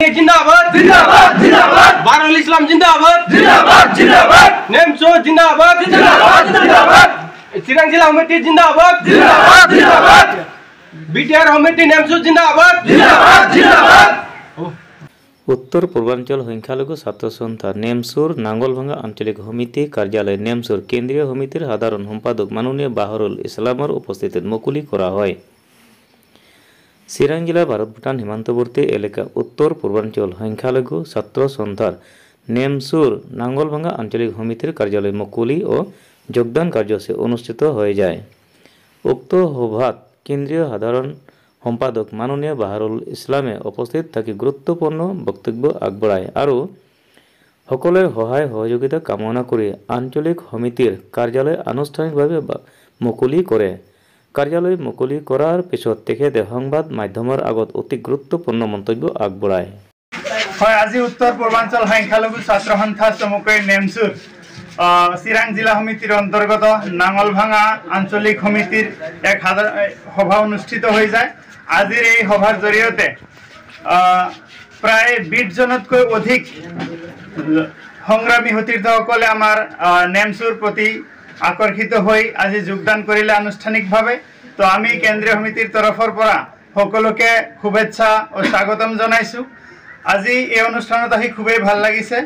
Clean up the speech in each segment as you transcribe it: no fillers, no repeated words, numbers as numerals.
जिंदाबाद जिंदाबाद जिंदाबाद बारुल इस्लाम जिंदाबाद जिंदाबाद जिंदाबाद नेमसो जिंदाबाद जिंदाबाद जिंदाबाद चिरांग जिला कमिटी जिंदाबाद जिंदाबाद जिंदाबाद बीटीआर कमिटी नेमसो जिंदाबाद जिंदाबाद जिंदाबाद उत्तर पूर्वांचल संख्यालघु छात्र संस्था नेमसुर नांगलभांगा आंचलिक समिति कार्यालय नेमसुर केंद्रीय समितिर साधारण सम्पादक माननीय बाहरुल इस्लामर उपस्थितित मुकुली करा হয়। चिरांग जिला भारत भूटान সীমান্তবর্তী এলাকা उत्तर पूर्वांचल संख्यालघु छात्र संस्थार नेमसुर नांगलभांगा आंचलिक समितिर कार्यालय मुकुली और যোগদান কার্যসূচী অনুষ্ঠিত হয়ে যায়। উক্ত সভাত কেন্দ্রীয় সাধারণ সম্পাদক মাননীয় বাহরুল ইসলামে উপস্থিত থাকি গুরুত্বপূর্ণ বক্তব্য আগবঢ়ায় আৰু সকলেৰ সহায় সহযোগিতা কামনা কৰে আঞ্চলিক সমিতিৰ কাৰ্যালয় আনুষ্ঠানিকভাবে মুকলি কৰে। কাৰ্যালয় মুকলি কৰাৰ পিছত তেখেতে সংবাদ মাধ্যমৰ আগত অতি গুৰুত্বপূৰ্ণ মন্তব্য আগবঢ়ায়। হয়, আজি উত্তৰ পূৰ্বাঞ্চল সংখ্যালঘু ছাত্ৰ সন্থা চমুকৈ নেমসুৰ চিৰাং জিলা সমিতিৰ অন্তৰ্গত নাঙলভাঙা আঞ্চলিক সমিতিৰ এক সভা অনুষ্ঠিত হৈ যায়। আজিৰ এই সভাৰ জৰিয়তে প্ৰায় 20 জনতকৈ অধিক সংগ্ৰামী সতীৰ্থসকলে আমাৰ নেমসুৰ প্ৰতি আকৰ্ষিত হৈ আজি যোগদান কৰিলে আনুষ্ঠানিকভাৱে। তো আমি কেন্দ্ৰীয় সমিতিৰ তৰফৰ পৰা সকলোকে শুভেচ্ছা ও স্বাগতম জনাইছো। আজি এই অনুষ্ঠানত আহি খুবেই ভাল লাগিছে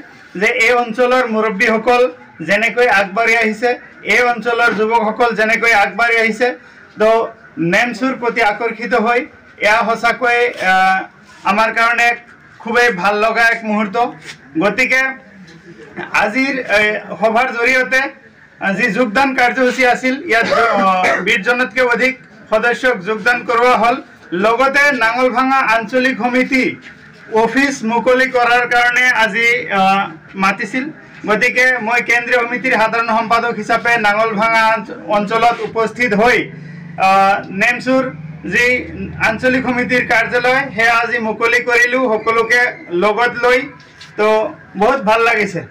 যে এই অঞ্চলৰ মুৰব্বীসকল যেনেকৈ আগবাঢ়ি আহিছে, এই অঞ্চলৰ যুৱকসকল যেনেকৈ আগবাঢ়ি আহিছে, তো নেমসুৰ প্ৰতি আকৰ্ষিত হৈ এয়া সঁচাকৈ আমাৰ কাৰণে খুবেই ভাল লগা এক মুহূৰ্ত। গতিকে আজিৰ সভাৰ জৰিয়তে যি যোগদান কাৰ্যসূচী আছিল, ইয়াত 20 জনতকৈ অধিক সদস্যক যোগদান কৰোৱা হ'ল। লগতে নাঙলভাঙা আঞ্চলিক সমিতি অফিস মুকলি কৰাৰ কাৰণে আজি মাতিছিল। গতিকে মই কেন্দ্ৰীয় সমিতিৰ সাধাৰণ সম্পাদক হিচাপে নাঙলভাঙা অঞ্চলত উপস্থিত হৈ নেমসুৰ যি আঞ্চলিক সমিতিৰ কাৰ্যালয় সেয়া আজি মুকলি কৰিলোঁ সকলোকে লগত লৈ। তো বহুত ভাল লাগিছে।